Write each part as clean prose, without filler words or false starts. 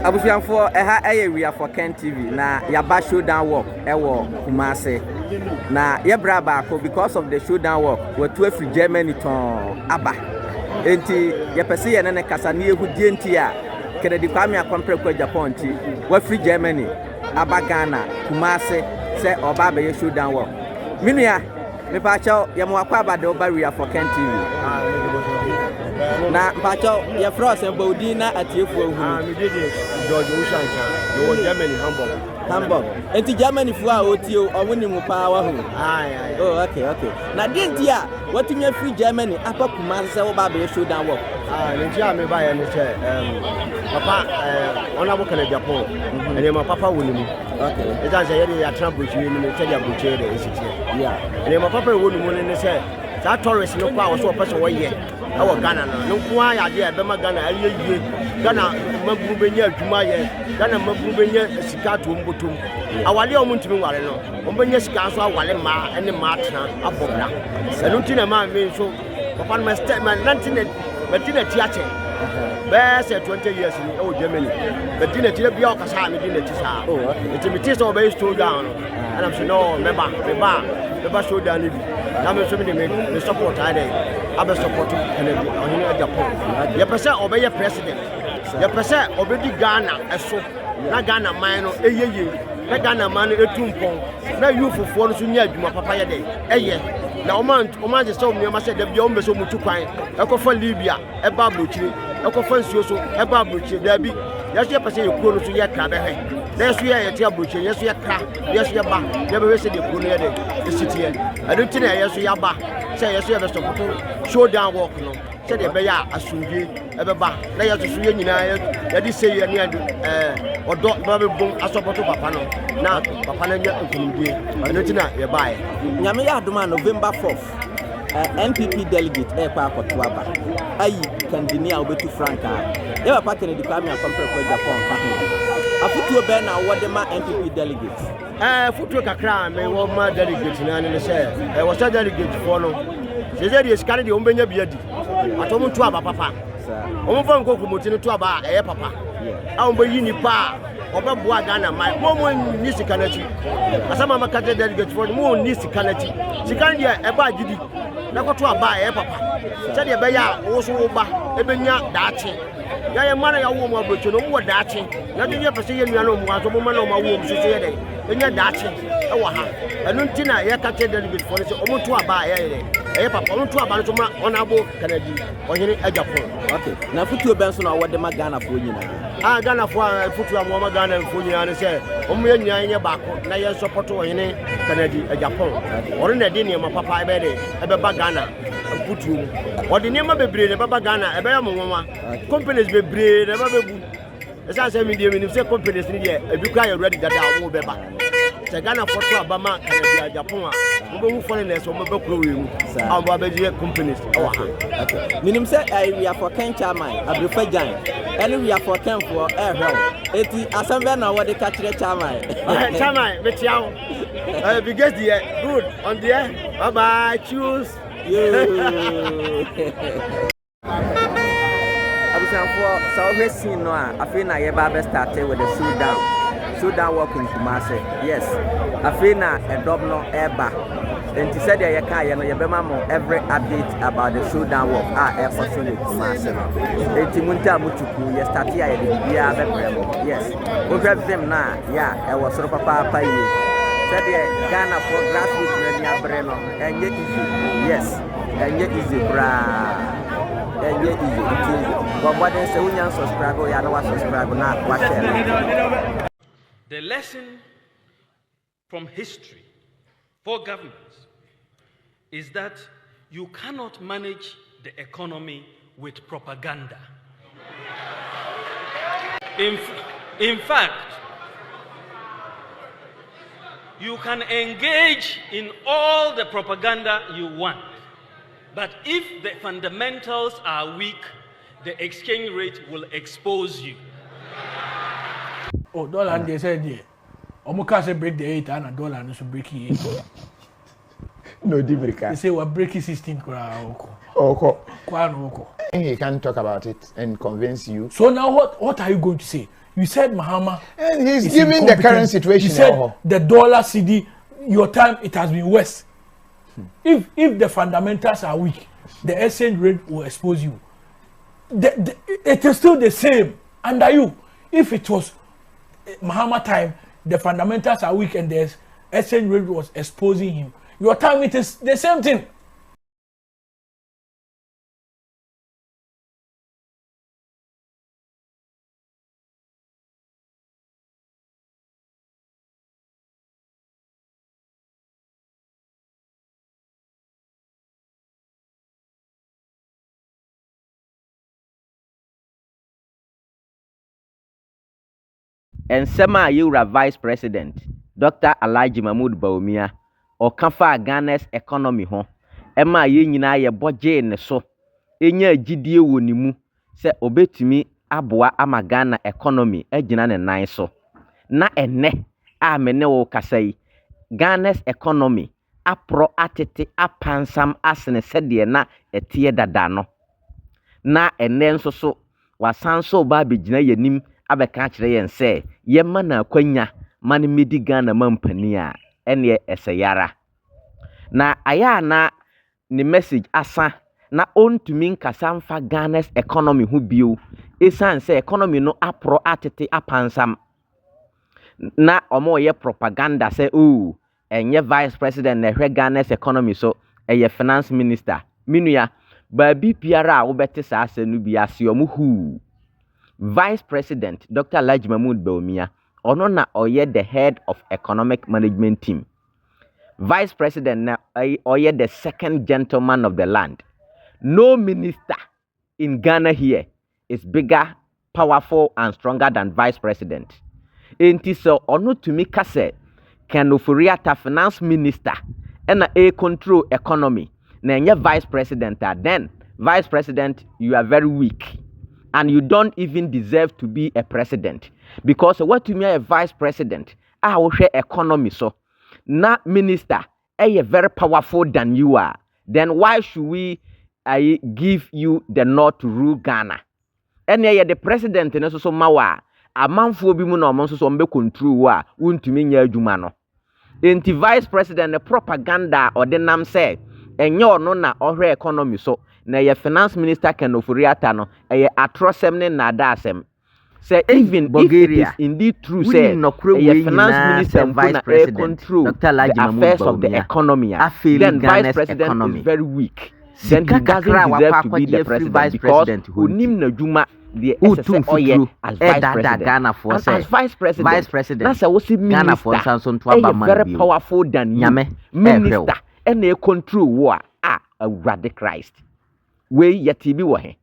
abusuanfo eha eye for Ken TV na yaba ShowDown work ewo Kumase na yebra baako because of the ShowDown work we to free Germany ton aba enti yepese ye ne kasa na ehudie enti a Kennedy Kwame Akompre kwa Agyapong ti we free Germany aba Ghana Kumase se oba be ye ShowDown work minua me pa chaw ye mo akwa aba de oba for Ken TV na pacho ye frost en bodi na atiefu ohu me dey George Ushansha no Germany Hamburg enti Germany fu a otio omuni mu pa wa hu oh okay na denti a watumi free Germany apa Kumase se wo ba be ShowDown work Nigeria me ba ye no che papa ona bo kana Agyapong ene ma papa woni mu okay e jan se ye dey atra bochi ni me che dey bochi dey esitie yeah ene ma papa woni mu ne se that tourist no kwa wo so person wo ye awo Ghana no nko ya de be ma Ghana ayeye Ghana maburu benya adwuma ye Ghana maburu benya sika to mbotom awale o muntimi ware no o benya sika so awale ma ene ma atena abobra eno ntina ma me so papa no must man 19 Medina tiache be say 20 years ni o Germany Medina tire bia o kasa Medina ti sa it me ti so be ShowDown and I'm say no member ShowDown ni na me so me support ade abe support Kennedy ohini Agyapong ye pese obeye president ye pese obedi Ghana eso na Ghana man no eyeye na Ghana man no etumpon na youth fo no so nya adwuma papa ye de eye na o man je so me ma se de bia o mbeso mutu kwan ekofa Libya eba blochiri ekofa nsuo so eba blochiri da bi ye pese ye kuro no so ye kra be he na yeso ye ti ablochiri yeso ye kra yeso ye ba ye be we se de kuro no ye de esitie adunti na yeso ye ba say yeso ye be support ShowDown work no say de be ya asundie ebeba na yeso so ye nyina ye di say ye ne odo ba be bon asopoto papa no na papa na nya nkunudie adunti na ye ba ye nyame ya adoma November 4th NPP delegate kwa akotwaba ayi kandinia obetu franka ye papa Kennedy Kwame Akompre kwa Agyapong ka ho afutuo be na wode ma NPP delegate futuo kakra me wo ma delegate na ne se wo sa delegate for no se ze die skare de ombenya biadi atomo tu aba papa omo fa nko kumoti no tu aba papa a ombo yi ni pa obeboa Ghana mai mo ni sikanachi asama makate delegate for mo ni sikanachi sikan dia eba gidi na koto aba papa se de be ya wo so wo ba ebenya daache ya ye mana ya wo mo abrocho no mo daache na de ye pese ye nua no mo aso mo mana o ma wo mo so ye de enya daache e wo ha enu ntina ye ka che delegate for se o mo to aba papa o mo to aba no so ma onabo Kennedy ohini Agyapong okay na futuo ben so na wo de ma Ghana fo nyina Ghana fo futuo mo ma Ghana fo nyina ne se o mo ye nyina nye baako na ye support ohini Kennedy Agyapong oro na de ne ma papa ebe de ebe ba Ghana futuo o de ne ma bebre ne baba Ghana ebe ya mo nwa companies bebre ne ba bebu esa se mi de mi se companies ni de ebi kwa ya ready dada wo beba se Ghana photo abama Kennedy Agyapong a wo be hu foreigners o mo be kuro we mu amba be je companies o ha okay minim se we are for Ken chairman abrefa jan any we are for Ken for hell eti assemble na wo de ka kire chairman chairman bet yawo biggest the good on the air bye bye choose abusanfo so we see no a afi na ye ba be start with the ShowDown work in Kumase yes afi na edob no eba enti said ye ka ye no ye be ma mo every update about the ShowDown work e for so in Kumase no enti munta mutuku ye start ya ye de bia be bremo yes o grab them na ya e was soro papa ye said ye Ghana for grassroots na ni abreno enye easy yes enye easy bra The lesson from history for governments is that you cannot manage the economy with propaganda. In fact, you can engage in all the propaganda you want, but if the fundamentals are weak, the exchange rate will expose you. Oh, dollar and they said, yeah. Omuka break the 8 and a dollar and so break it. No, they say we're breaking 16. Oh, he can't talk about it and convince you. So now what are you going to say? You said Mahama, and he's giving the current situation. You said the dollar CD, your time it has been worse. If the fundamentals are weak, the exchange rate will expose you. It is still the same under you. If it was Mahama time, the fundamentals are weak and the exchange rate was exposing him. Your time it is the same thing. ensɛm a yɛwura vice president Dr. Alhaji Mahmood Bawumia ɔka fa Ghana's economy ho ɛma yɛn nyinaa yɛ bɔgye ne so enya agidie wɔ ne mu sɛ obetumi aboa ama Ghana economy agyina ne nan so na ɛnɛ a me ne wo kasa yi Ghana's economy apro atete apansam asene sɛdeɛ na ɛteɛ dada no na ɛnɛ nso so wasan so ba begyina yɛnim abɛka kyerɛ yɛn sɛ yɛma na akwanya ma ne medi Ghana mampani a ɛne ɛsɛyara na aya na ne message asa na ontumi nkasa mfa Ghana's economy ho bio esan sɛ economy no apro atete apansam na omo ye propaganda sɛ oh enye vice president na hwɛ Ghana's economy so eye finance minister minua baabi piara a wobɛte saa asɛ no bi ase omo hu Vice President Dr. Alhaji Mahmood Bawumia ono na oye the head of economic management team. Vice President na oye the second gentleman of the land. No minister in Ghana here is bigger, powerful and stronger than Vice President. Enti so ono tumi kase Ken Ofori-Atta finance minister and a control economy. Na nye Vice President then Vice President you are very weak. And you don't even deserve to be a president. Because what to me a vice president, I will share economy so. Na minister, very powerful than you are. Then why should we give you the nod to rule Ghana? And the president and so mawa, a man for be no monso so mbe control wa, untumi nya adwuma no. Enti vice president the propaganda or the nam say, enyo no na ohwe economy so. Na ye finance minister Ken Ofori-Atta no eye atrosem ne nadasem say even Bulgaria if it is indeed true say ye finance minister vice president Dr. Alhaji Mahmood affairs of the economy then vice president economy is very weak then he doesn't deserve to be the president because unim na dwuma the SSO as vice president na say wosi minister very powerful than you minister and a control war awurade Christ we yeti bi wo he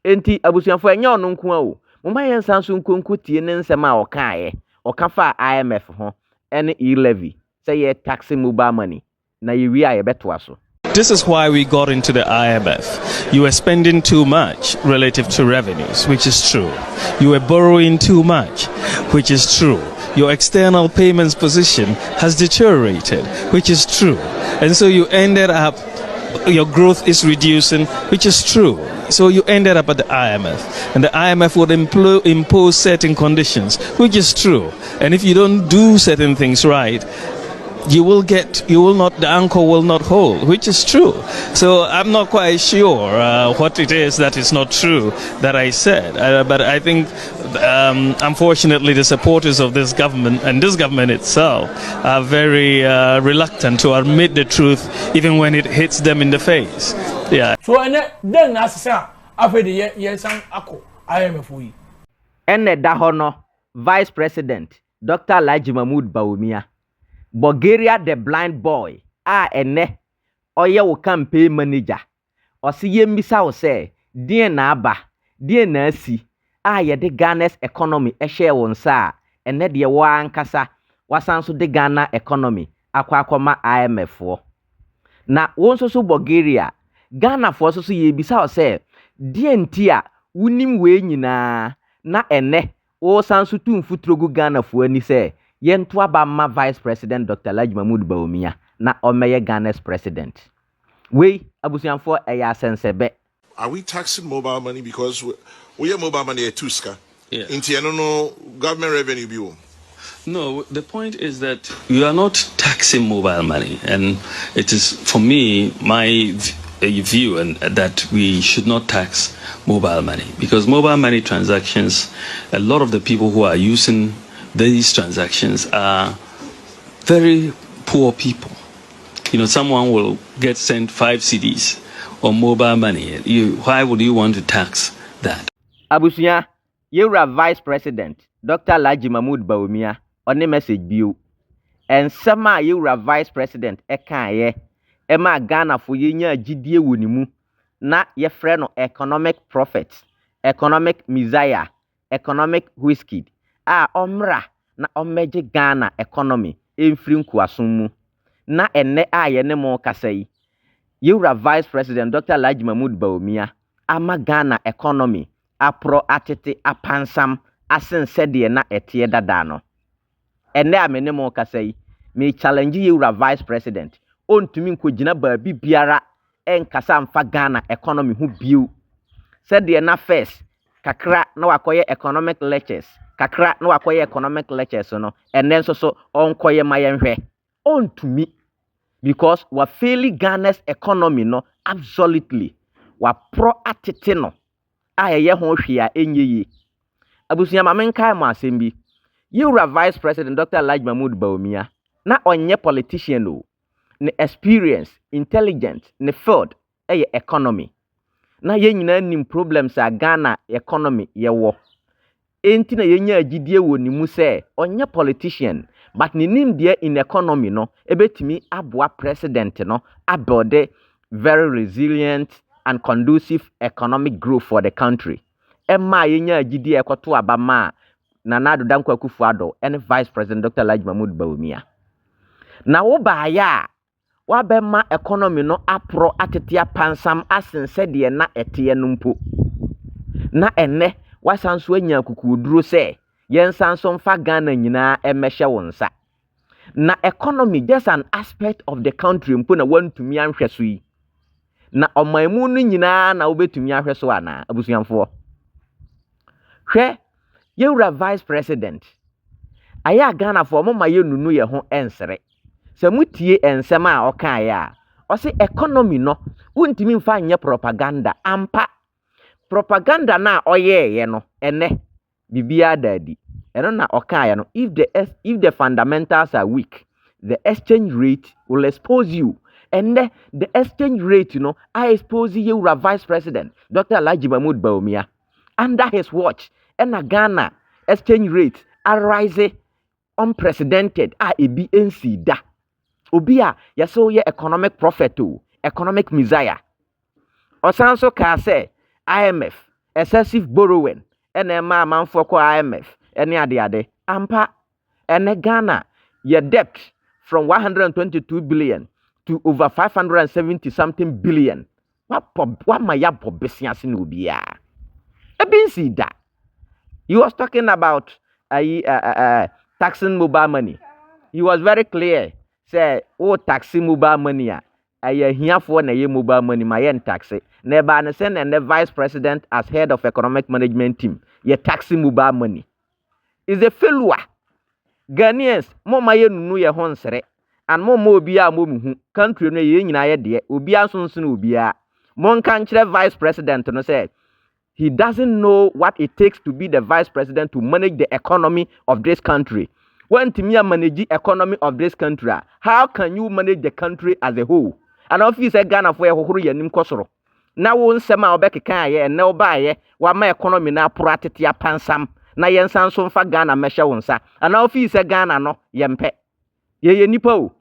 enti abusuafo enya ono nko a o moma yen sanso nkonko tie ne nsema a okae okafa IMF ho ene e-levy say ye tax mobile money na ye wi a ye beto aso. This is why we got into the IMF. You were spending too much relative to revenues, which is true. You were borrowing too much, which is true. Your external payments position has deteriorated, which is true. And so you ended up your growth is reducing, which is true. So you ended up at the IMF, and the IMF would impose certain conditions, which is true. And if you don't do certain things right, the anchor will not hold, which is true. So I'm not quite sure what it is that is not true that I said. But I think, unfortunately, the supporters of this government and this government itself are very reluctant to admit the truth, even when it hits them in the face. Yeah. So then as I after the yes ako IMF we. Ene da hono Vice President Dr. Alhaji Mahmood Bawumia. Bulgaria the blind boy ene oye wo campaign manager osi yemisa wo se die na aba die na asi ye de Ghana's economy ehye wo nsa ene de wo ankasa wasanso de Ghana economy akwa IMF fo na wonso so Bulgaria Ghana fo so yebisa wo se die nti a wunim we nyina na ene wo sanso tumfutrogu Ghana fo ani se yentu abama Vice President Dr. Alhaji Mahmood Bawumia na omeye Ghana's president. We abusianfo eya sensebe. are we taxing mobile money because we have mobile money at Tuska? Yeah. Inti, I don't know, government revenue bill. No, the point is that you are not taxing mobile money, and it is, for me, my view, and that we should not tax mobile money, because mobile money transactions, a lot of the people who are using these transactions are very poor people. You know, someone will get sent 5 CDs on mobile money. Why would you want to tax that? Abusia, Yura Vice President, Dr. Laji Mahmoud Bawumia, on the message view. And some Yura Vice President, Ekaye, Emma Ghana for Yinya GDA Wunimu, na ye friend of economic profits, economic messiah, economic whiskey. Omra, na omeje Ghana economy, infrin kwasumu. Na ene ye ne mo kasei. Yura Vice President Dr. Laji Mahmoud Bawumia, ama Ghana economy, apro atete apansam, asen sede na etie dadano. Ene amene mo kasei, me challenge Yura Vice President, ontumi nkogina baabi biara enkasa mfa Ghana economy hu biu. Sede na first, kakra na wakoye economic lectures, kakra na wakoye economic lectures no, ene so onkoye mayenhwe. Ontumi. Because we fairly Ghana's economy no absolutely wa pro atete no ayeye ho hwea enye abusunya mamenkai mo asembi Yura Vice President Dr. Laji Mahmoud Bawumia na onye politician no ne experience intelligent ne field economy na ye nyina nim problems a Ghana economy ye wo enti na yenya agidie wo ni mu se onye politician but ni nim there in economy no ebetimi aboa president no abode very resilient and conducive economic growth for the country. Emma yenya agidie ekoto abama na Nana Addo Dankwa Akufo-Addo and Vice President Dr. Laji Mahmoud Bawumia. Na wo ba ya wa bema economy no apro atetia pansam asense de na ete no mpo. Na enne wasanso anya kukuduro se yensanso mfa Ghana nyina emehye wonsa. Na economy just an aspect of the country mpo na wantumi anhweso yi. Na omanmu no nyina na obetumi ahweso ana abusuamfo. Hwe Yura Vice President aya Ghana for mama ye nunu ye ho ensere. Se mutie ensema a oka ya o se economy no wuntimi mfa anye propaganda ampa. Propaganda na oyeye no ene bibia dadi eno na okaya no if the fundamentals are weak the exchange rate will expose you and the exchange rate I expose you Vice President Dr. Laji Mahmoud Bawumia under his watch and Ghana exchange rate arise unprecedented ebi NC da obi a yeso ye economic prophet o economic messiah osanso ka say IMF excessive borrowing ene ma manfo ko IMF ene ade ampa ene Ghana your debt from 122 billion to over 570 something billion what ma ya bobesiase no bia ebinsi da he was talking about taxing mobile money. He was very clear say taxing mobile money here for na ye mobile money my tax it. Neba ne send and the vice president as head of economic management team. Ye taxing mobile money. Is a failure. Ghanaians mo maye nunu ye honsere and mo obia mo muhu country no ye nyina ye de obia sonson obia. Mon kan kire vice president no say he doesn't know what it takes to be the vice president to manage the economy of this country. When Timia manage economy of this country, how can you manage the country as a whole? And office Ghana for a whole year kosoro. Now won sema obeka ye and no buy wa my economy na pratitia pansam na yensan so fa Ghana mesha wonsa. And office Ghana no yempe. Ye nipo.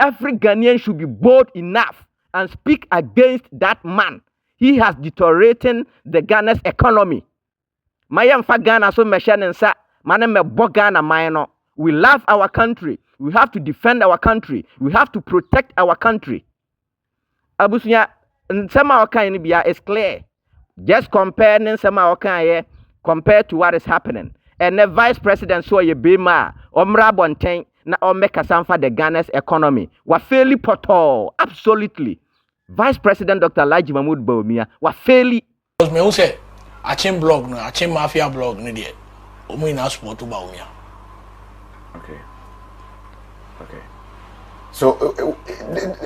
Every Ghanaian should be bold enough and speak against that man. He has deteriorated the Ghana's economy. Mayam fa Ghana so mesha nensa mane me bo Ghana no. We love our country. We have to defend our country. We have to protect our country. Abusunya nsema okan bia is clear. Just compare nsema okan compared to what is happening. And the vice president so ye bema omra bonten na omeka sanfa the Ghana's economy. Wa fairly poto absolutely. Vice President Dr. Alhaji Mahmoud Bawumia wa fairly. Because me who say Agyapong blog no, Agyapong mafia blog no there. Omo ina support Bawumia. Okay. Okay. So,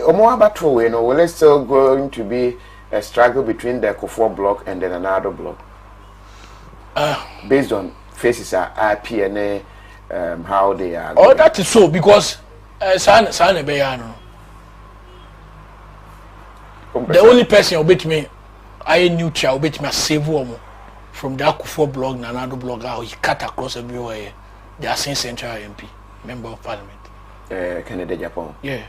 Omo Abato, will it still going to be a struggle between the Kufuor block and the Nanado block? Based on faces are PNA, how they are. Oh, that is so because Sane Beyano. The only person who beat me, I knew who beat me a save woman from that Kufuor blog, Nanado blog, how he cut across everywhere. They are saying Central MP, Member of Parliament. Kennedy Agyapong. Yeah.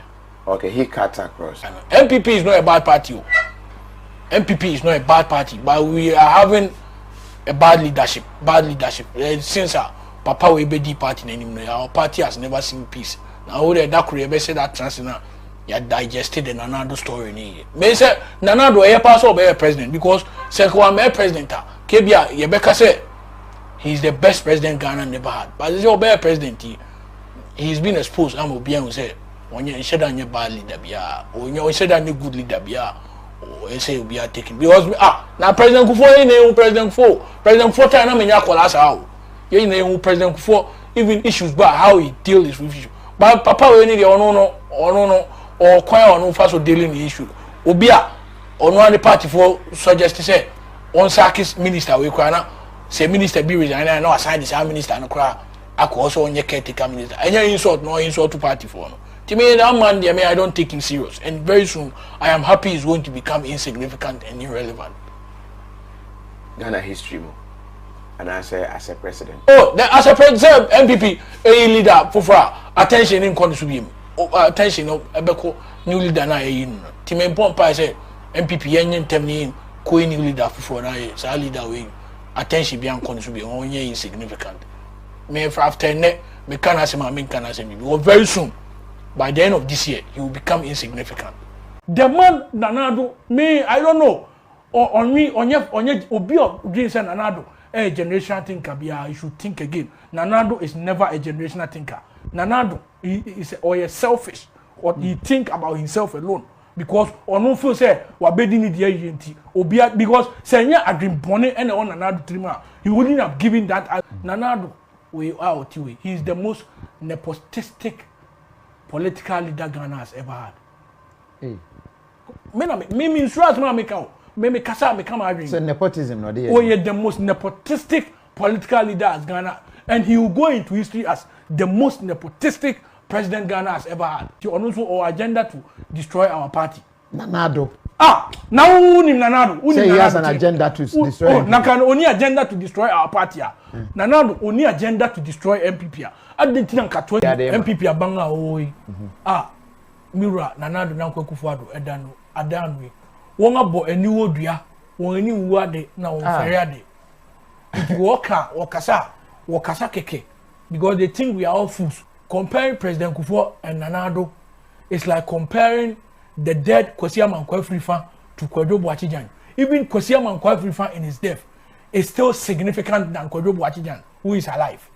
Okay, he cut across. MPP is not a bad party. MPP is not a bad party, but we are having a bad leadership. Since Papa we be party anymore, our party has never seen peace. Now that could say that transnational. You digested the Nanado story. Me say Nanado a pass or be president because Sekwa me president. Kebia Yebeka say he's the best president Ghana never had. But he's your president. He's been exposed. I'm Obian who say when you said that you bad leader bia, or you said that you good leader bia, or you say we are taking because now President Kufuor President Kufuor time na me nyakola how. You know President Kufuor even issues but how he deal with issues. But Papa we need no or choir or no first dealing the issue. Obia or no party for suggest to say on Sakis minister we kwana say minister be resign and no assign this minister no cry. I could also on your caretaker minister. And you insult to party for no. To me that man there I don't take him serious. And very soon I am happy he's going to become insignificant and irrelevant. Ghana history mo. And I say as a president. Oh, as a president MPP a leader for attention in consume. Attention no ebeko new leader na yin ti me pompa say MPP yen temni ko new leader for na say leader we attention be an consume onye insignificant me after ne me can say me can say me very soon by the end of this year he will become insignificant. The man Nanado me I don't know or on me onye obi of dream say Nanado a generational thinker bia you should think again. Nanado is never a generational thinker. Nanado is or selfish or he think about himself alone because on no feel say we bedi ni dia yenti obia because say nya adrim bone and on Nanado trima he wouldn't have given that. Nanado we out way he is the most nepotistic political leader Ghana has ever had. Hey. Me insurance man make out me kasa me come adrim. So nepotism no dey. Oh yeah, the most nepotistic political leader as Ghana and he will go into history as the most nepotistic president Ghana has ever had. He also our agenda to destroy our party. Nanado. Now Nanado. Say he has an agenda to destroy. Oh, Nakan only agenda to destroy our party. Nanado only agenda to destroy MPP. I didn't think MPP abanga oi. Mira Nanado na Kufuor Adanwe. Wonga bo eniwo dua, won eni wuade na won feriade. It wakasa keke because they think we are all fools. Comparing President Kufuor and Nanado is like comparing the dead Kwesi Amankwah Frifa to Kwadwo Boakye. Even Kwesi Amankwah Frifa in his death is still significant than Kwadwo Boakye, who is alive.